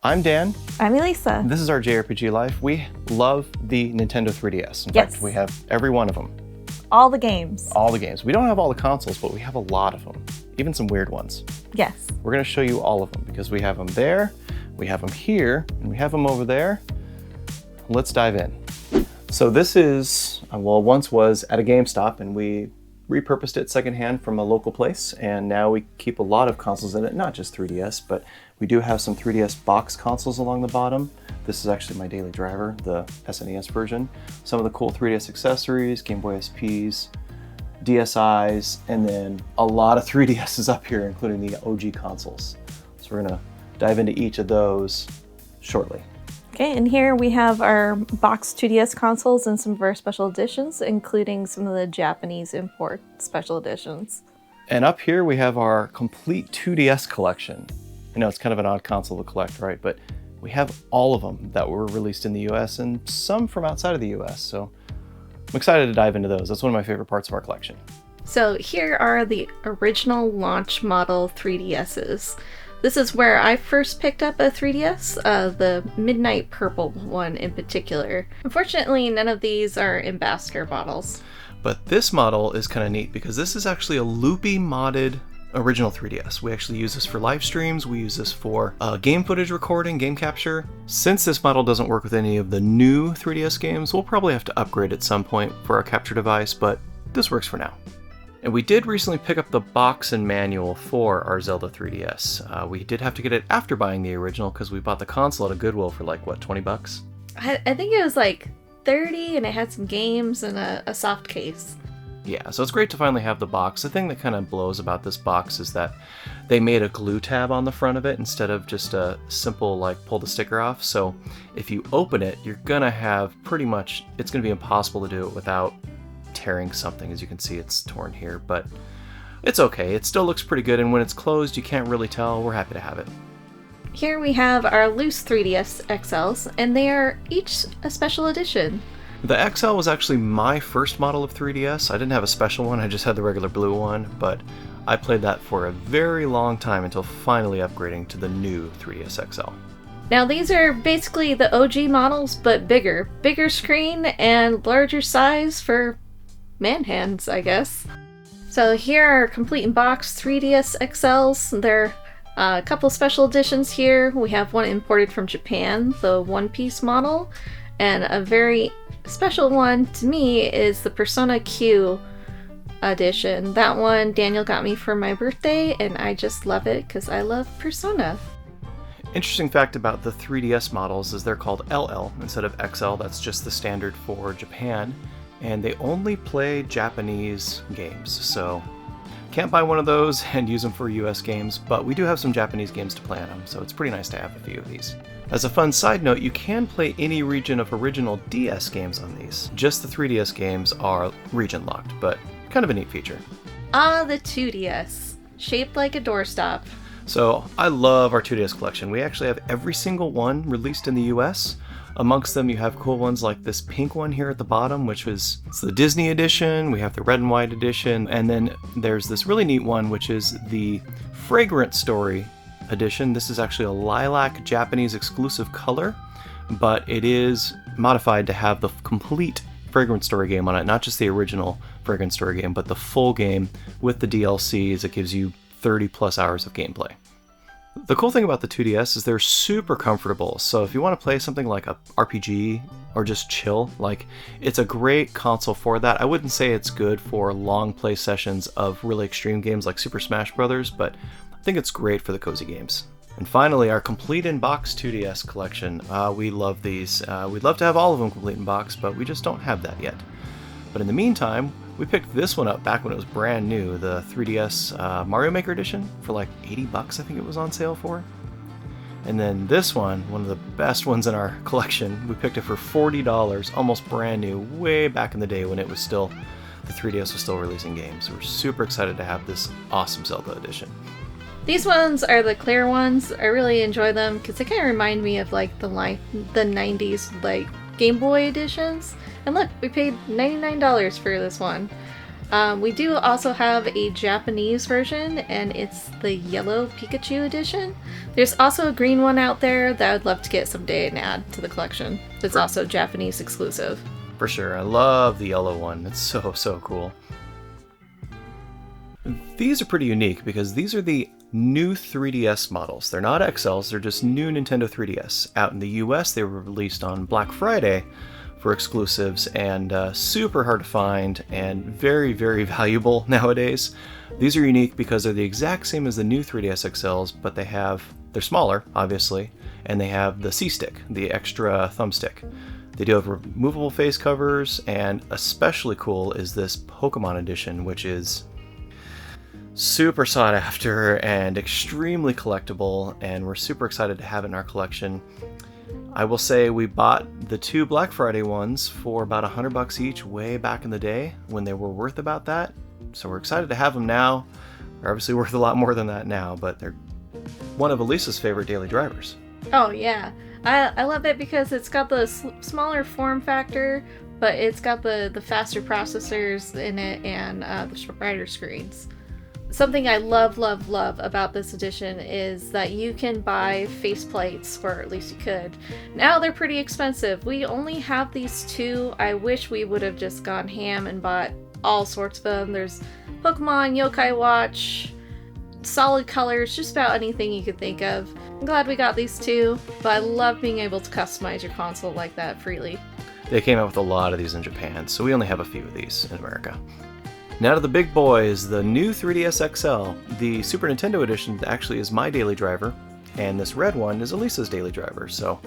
I'm Dan. I'm Elisa. This is our JRPGLife. We love the Nintendo 3DS. In fact, we have every one of them. All the games. All the games. We don't have all the consoles, but we have a lot of them. Even some weird ones. Yes. We're going to show you all of them because we have them there, we have them here, and we have them over there. Let's dive in. So this is, once was at a GameStop, and we repurposed it secondhand from a local place, and now we keep a lot of consoles in it, not just 3DS, but we do have some 3DS box consoles along the bottom. This is actually my daily driver, the SNES version. Some of the cool 3DS accessories, Game Boy SPs, DSIs, and then a lot of 3DSs up here, including the OG consoles. So we're gonna dive into each of those shortly. Okay, and here we have our box 2DS consoles and some of our special editions, including some of the Japanese import special editions. And up here we have our complete 2DS collection. I know it's kind of an odd console to collect, right? But we have all of them that were released in the US and some from outside of the US. So I'm excited to dive into those. That's one of my favorite parts of our collection. So here are the original launch model 3DSs. This is where I first picked up a 3DS, the Midnight Purple one in particular. Unfortunately, none of these are ambassador models. But this model is kind of neat because this is actually a loopy modded original 3DS. We actually use this for live streams. We use this for game footage recording, game capture. Since this model doesn't work with any of the new 3DS games, we'll probably have to upgrade at some point for our capture device, but this works for now. And we did recently pick up the box and manual for our Zelda 3DS. We did have to get it after buying the original because we bought the console at a Goodwill for like, what, 20 bucks? I think it was like 30, and it had some games and a soft case. Yeah, so it's great to finally have the box. The thing that kind of blows about this box is that they made a glue tab on the front of it instead of just a simple, like, pull the sticker off. So if you open it, you're gonna have pretty much, it's gonna be impossible to do it without tearing something. As you can see, it's torn here, but it's okay. It still looks pretty good, and when it's closed, you can't really tell. We're happy to have it. Here we have our loose 3DS XLs, and they are each a special edition. The XL was actually my first model of 3DS. I didn't have a special one, I just had the regular blue one, but I played that for a very long time until finally upgrading to the new 3DS XL. Now these are basically the OG models, but bigger. Bigger screen and larger size for man hands, I guess. So here are complete in box 3DS XLs. There are a couple special editions here. We have one imported from Japan, the One Piece model, and a very special one to me is the Persona Q edition. That one Daniel got me for my birthday, and I just love it because I love Persona. Interesting fact about the 3DS models is they're called LL instead of XL. That's just the standard for Japan. And they only play Japanese games, so can't buy one of those and use them for US games, but we do have some Japanese games to play on them, so it's pretty nice to have a few of these. As a fun side note, you can play any region of original DS games on these. Just the 3DS games are region locked, but kind of a neat feature. Ah, the 2DS, shaped like a doorstop. So I love our 2DS collection. We actually have every single one released in the US. Amongst them, you have cool ones like this pink one here at the bottom, which is it's the Disney edition. We have the red and white edition. And then there's this really neat one, which is the Fragrant Story edition. This is actually a lilac Japanese exclusive color, but it is modified to have the complete Fragrant Story game on it. Not just the original Fragrant Story game, but the full game with the DLCs. It gives you 30 plus hours of gameplay. The cool thing about the 2DS is they're super comfortable, so if you want to play something like a RPG or just chill, like, it's a great console for that. I wouldn't say it's good for long play sessions of really extreme games like Super Smash Bros., but I think it's great for the cozy games. And finally, our complete in-box 2DS collection. We love these. We'd love to have all of them complete in box, but we just don't have that yet. But in the meantime, we picked this one up back when it was brand new, the 3DS Mario Maker Edition, for like 80 bucks, I think it was on sale for. And then this one of the best ones in our collection, we picked it for $40, almost brand new, way back in the day when it was still, the 3DS was still releasing games. We're super excited to have this awesome Zelda edition. These ones are the clear ones. I really enjoy them because they kind of remind me of like the 90s like Game Boy editions. And look, we paid $99 for this one. We do also have a Japanese version, and it's the yellow Pikachu edition. There's also a green one out there that I'd love to get someday and add to the collection. It's also Japanese exclusive. For sure. I love the yellow one. It's so cool. These are pretty unique because these are the new 3DS models. They're not XLs, they're just new Nintendo 3DS. Out in the US, they were released on Black Friday for exclusives, and super hard to find and very valuable nowadays. These are unique because they're the exact same as the new 3DS XLs, but they're smaller, obviously, and they have the C-Stick, the extra thumbstick. They do have removable face covers, and especially cool is this Pokemon edition, which is super sought after and extremely collectible, and we're super excited to have it in our collection. I will say we bought the two Black Friday ones for about $100 each way back in the day when they were worth about that. So we're excited to have them now. They're obviously worth a lot more than that now, but they're one of Elisa's favorite daily drivers. Oh yeah, I love it because it's got the smaller form factor, but it's got the faster processors in it and the brighter screens. Something I love about this edition is that you can buy faceplates, or at least you could. Now they're pretty expensive. We only have these two. I wish we would have just gone ham and bought all sorts of them. There's Pokemon, Yokai Watch, solid colors, just about anything you could think of. I'm glad we got these two, but I love being able to customize your console like that freely. They came out with a lot of these in Japan, so we only have a few of these in America. Now to the big boys, the new 3DS XL. The Super Nintendo edition actually is my daily driver, and this red one is Elisa's daily driver. So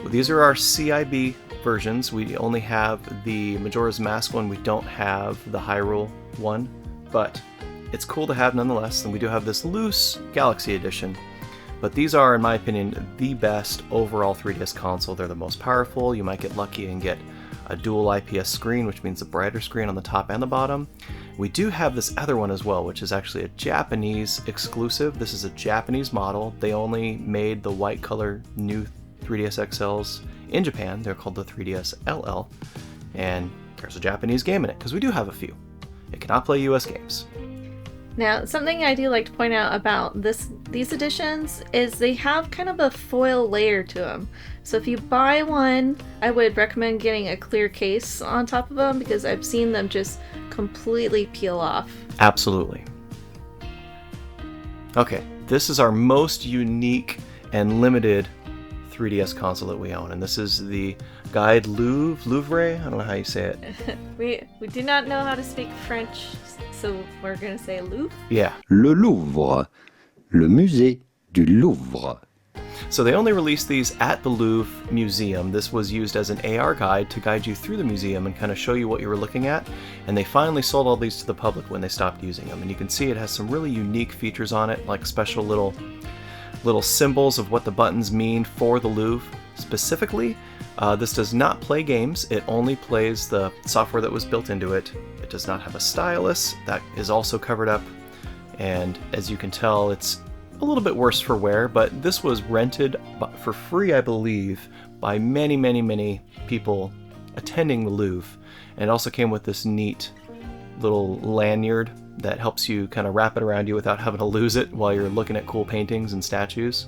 these are our CIB versions. We only have the Majora's Mask one, we don't have the Hyrule one, but it's cool to have nonetheless, and we do have this loose Galaxy edition. But these are, in my opinion, the best overall 3DS console. They're the most powerful. You might get lucky and get a dual IPS screen, which means a brighter screen on the top and the bottom. We do have this other one as well, which is actually a Japanese exclusive. This is a Japanese model. They only made the white color new 3DS XLs in Japan. They're called the 3DS LL, and there's a Japanese game in it, because we do have a few. It cannot play US games. Now, something I do like to point out about these editions is they have kind of a foil layer to them. So if you buy one, I would recommend getting a clear case on top of them, because I've seen them just completely peel off. Absolutely. Okay, this is our most unique and limited 3DS console that we own, and this is the Guide Louvre. I don't know how you say it. we do not know how to speak French, so we're gonna say Louvre. Yeah. Le Louvre, le musée du Louvre. So they only released these at the Louvre Museum. This was used as an AR guide to guide you through the museum and kind of show you what you were looking at. And they finally sold all these to the public when they stopped using them. And you can see it has some really unique features on it, like special little symbols of what the buttons mean for the Louvre specifically. This does not play games. It only plays the software that was built into it. It does not have a stylus. That is also covered up. And as you can tell, it's a little bit worse for wear, but this was rented for free, I believe, by many people attending the Louvre. And it also came with this neat little lanyard that helps you kind of wrap it around you without having to lose it while you're looking at cool paintings and statues.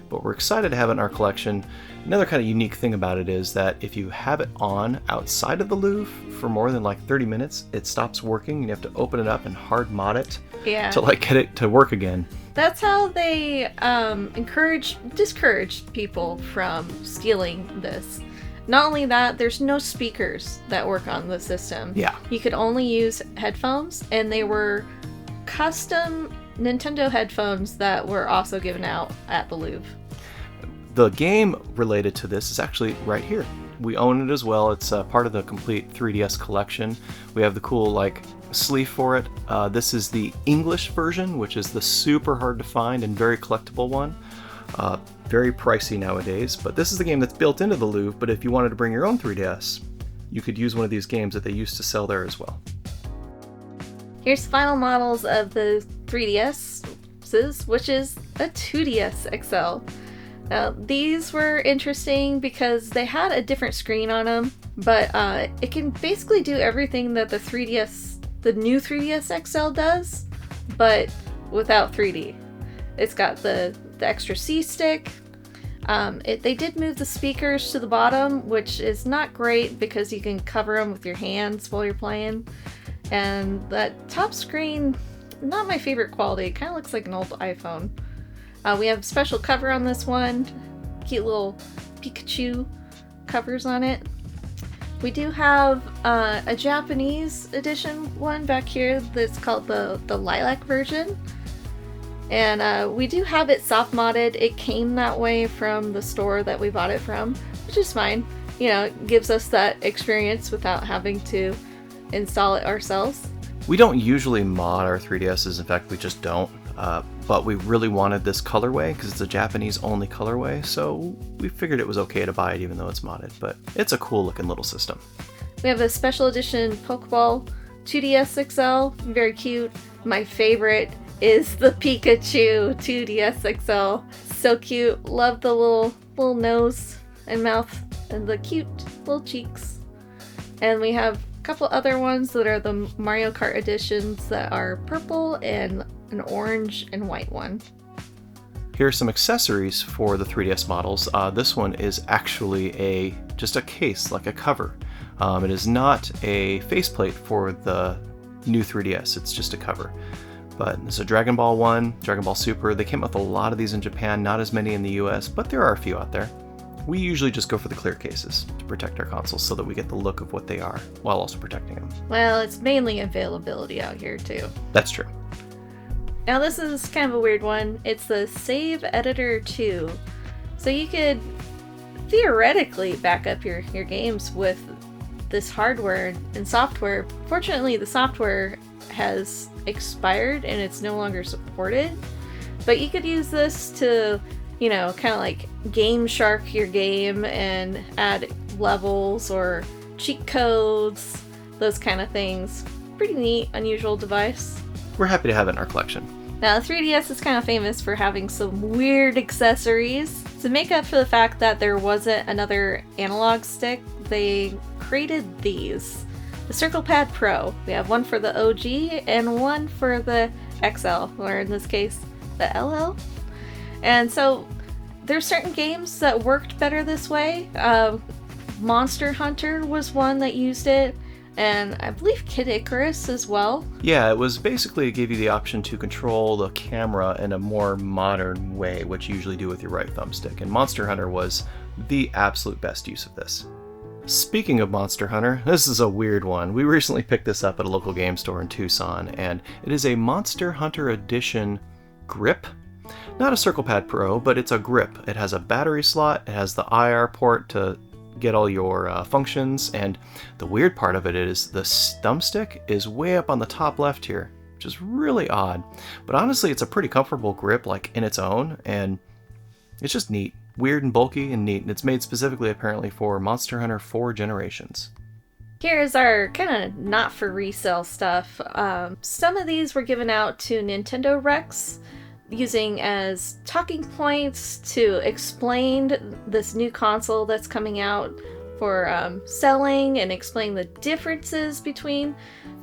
But we're excited to have it in our collection. Another kind of unique thing about it is that if you have it on outside of the Louvre for more than like 30 minutes, it stops working and you have to open it up and hard mod it to like get it to work again. That's how they discourage people from stealing this. Not only that, there's no speakers that work on the system. Yeah. You could only use headphones, and they were custom Nintendo headphones that were also given out at the Louvre. The game related to this is actually right here. We own it as well. It's part of the complete 3DS collection. We have the cool sleeve for it. This is the English version, which is the super hard to find and very collectible one. Very pricey nowadays, but this is the game that's built into the Louvre. But if you wanted to bring your own 3DS, you could use one of these games that they used to sell there as well. Here's the final models of the 3DSs, which is a 2DS XL. Now, these were interesting because they had a different screen on them, but it can basically do everything that the 3DS the new 3DS XL does, but without 3D. It's got the extra C-stick. They did move the speakers to the bottom, which is not great because you can cover them with your hands while you're playing. And that top screen, not my favorite quality. It kind of looks like an old iPhone. We have a special cover on this one. Cute little Pikachu covers on it. We do have a Japanese edition one back here that's called the Lilac version. And we do have it soft modded. It came that way from the store that we bought it from, which is fine. You know, it gives us that experience without having to install it ourselves. We don't usually mod our 3DSs, in fact we just don't, but we really wanted this colorway because it's a Japanese only colorway, so we figured it was okay to buy it even though it's modded, but it's a cool looking little system. We have a special edition Pokeball 2DS XL, very cute. My favorite is the Pikachu 2DS XL, so cute. Love the little nose and mouth and the cute little cheeks. And we have couple other ones that are the Mario Kart editions that are purple and an orange and white one. Here are some accessories for the 3DS models. This one is actually just a case, like a cover. It is not a faceplate for the new 3DS, it's just a cover. But there's a Dragon Ball 1, Dragon Ball Super. They came up with a lot of these in Japan, not as many in the US, but there are a few out there. We usually just go for the clear cases to protect our consoles so that we get the look of what they are while also protecting them. Well, it's mainly availability out here too. That's true. Now this is kind of a weird one. It's the Save Editor 2. So you could theoretically back up your games with this hardware and software. Fortunately, the software has expired and it's no longer supported. But you could use this to, you know, kind of like Game Shark your game and add levels or cheat codes, those kind of things. Pretty neat, unusual device. We're happy to have it in our collection. Now, the 3DS is kind of famous for having some weird accessories. To make up for the fact that there wasn't another analog stick, they created these. The Circle Pad Pro. We have one for the OG and one for the XL, or in this case, the LL. And so there's certain games that worked better this way. Monster Hunter was one that used it, and I believe Kid Icarus as well. Yeah, it was basically, it gave you the option to control the camera in a more modern way, which you usually do with your right thumbstick, and Monster Hunter was the absolute best use of this. Speaking of Monster Hunter, this is a weird one. We recently picked this up at a local game store in Tucson, and it is a Monster Hunter Edition grip. Not a Circle Pad Pro, but it's a grip. It has a battery slot, it has the IR port to get all your functions, and the weird part of it is the thumbstick is way up on the top left here, which is really odd. But honestly, it's a pretty comfortable grip, like in its own, and it's just neat. Weird and bulky and neat, and it's made specifically apparently for Monster Hunter 4 Generations. Here's our kind of not for resale stuff. Some of these were given out to Nintendo Rex, using as talking points to explain this new console that's coming out for selling and explain the differences between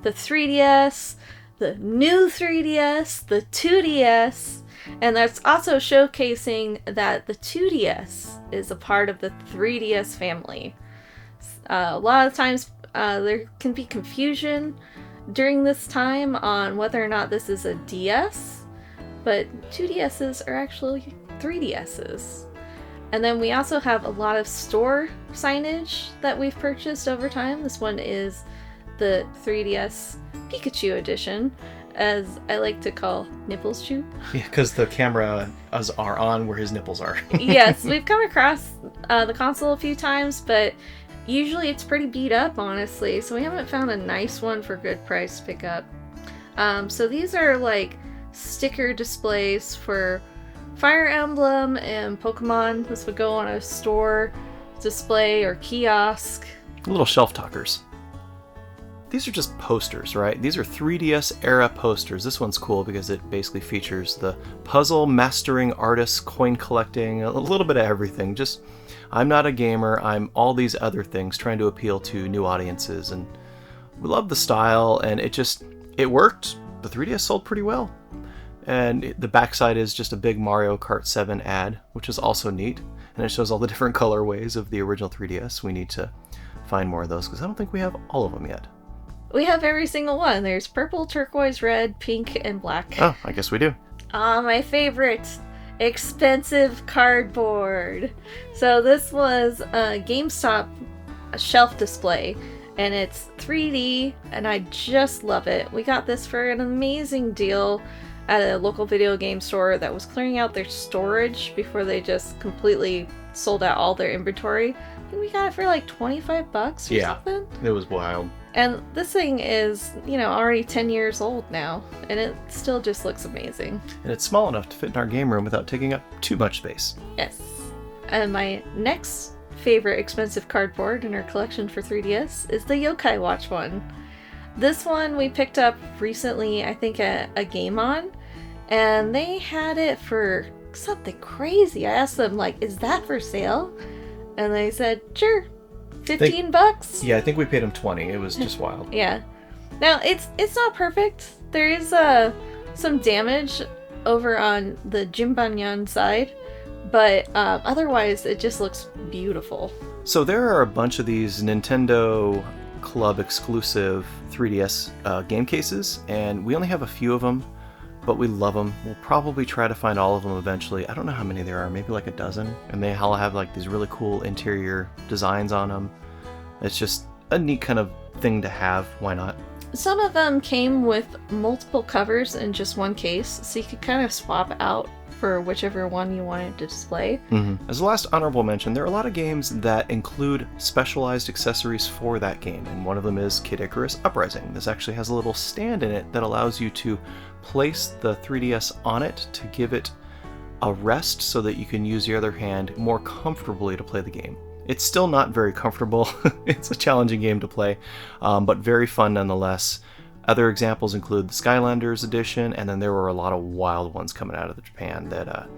the 3DS, the new 3DS, the 2DS, and that's also showcasing that the 2DS is a part of the 3DS family. A lot of times there can be confusion during this time on whether or not this is a DS, but 2DSs are actually 3DSs. And then we also have a lot of store signage that we've purchased over time. This one is the 3DS Pikachu edition, as I like to call Nipples Chew. Yeah, because the camera are on where his nipples are. Yes, we've come across the console a few times, but usually it's pretty beat up, honestly, so we haven't found a nice one for good price to pick up. So these are like sticker displays for Fire Emblem and Pokemon. This would go on a store display or kiosk. Little shelf talkers. These are just posters, right? These are 3DS era posters. This one's cool because it basically features the puzzle mastering artist, coin collecting, a little bit of everything. Just, I'm not a gamer, I'm all these other things, trying to appeal to new audiences and We love the style, and it worked. The 3DS sold pretty well. And the backside is just a big Mario Kart 7 ad, which is also neat. And it shows all the different colorways of the original 3DS. We need to find more of those because I don't think we have all of them yet. We have every single one. There's purple, turquoise, red, pink, and black. Oh, I guess we do. My favorite, expensive cardboard. So this was a GameStop shelf display, and it's 3D, and I just love it. We got this for an amazing deal at a local video game store that was clearing out their storage before they just completely sold out all their inventory. I think we got it for like $25 or something. It was wild. And this thing is, already 10 years old now, and it still just looks amazing. And it's small enough to fit in our game room without taking up too much space. Yes. And my next favorite expensive cardboard in our collection for 3DS is the Yokai Watch one. This one we picked up recently, I think at a Game On, and they had it for something crazy. I asked them, is that for sale? And they said, sure. $15? Yeah, I think we paid him $20. It was just wild. Yeah. Now, it's not perfect. There is some damage over on the Jimbanyan side, but otherwise it just looks beautiful. So there are a bunch of these Nintendo Club exclusive 3DS game cases, and we only have a few of them, but we love them. We'll probably try to find all of them eventually. I don't know how many there are, maybe like a dozen, and they all have these really cool interior designs on them. It's just a neat kind of thing to have. Why not? Some of them came with multiple covers in just one case, so you could kind of swap out for whichever one you wanted to display. Mm-hmm. As a last honorable mention, there are a lot of games that include specialized accessories for that game, and one of them is Kid Icarus Uprising. This actually has a little stand in it that allows you to place the 3DS on it to give it a rest so that you can use your other hand more comfortably to play the game. It's still not very comfortable. It's a challenging game to play, but very fun nonetheless. Other examples include the Skylanders edition, and then there were a lot of wild ones coming out of Japan that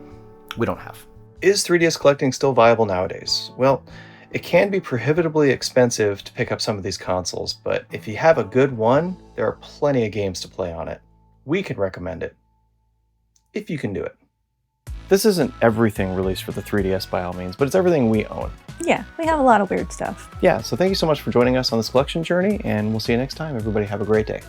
we don't have. Is 3DS collecting still viable nowadays? Well, it can be prohibitively expensive to pick up some of these consoles, but if you have a good one, there are plenty of games to play on it. We can recommend it, if you can do it. This isn't everything released for the 3DS by all means, but it's everything we own. Yeah, we have a lot of weird stuff. Yeah, so thank you so much for joining us on this collection journey, and we'll see you next time. Everybody have a great day.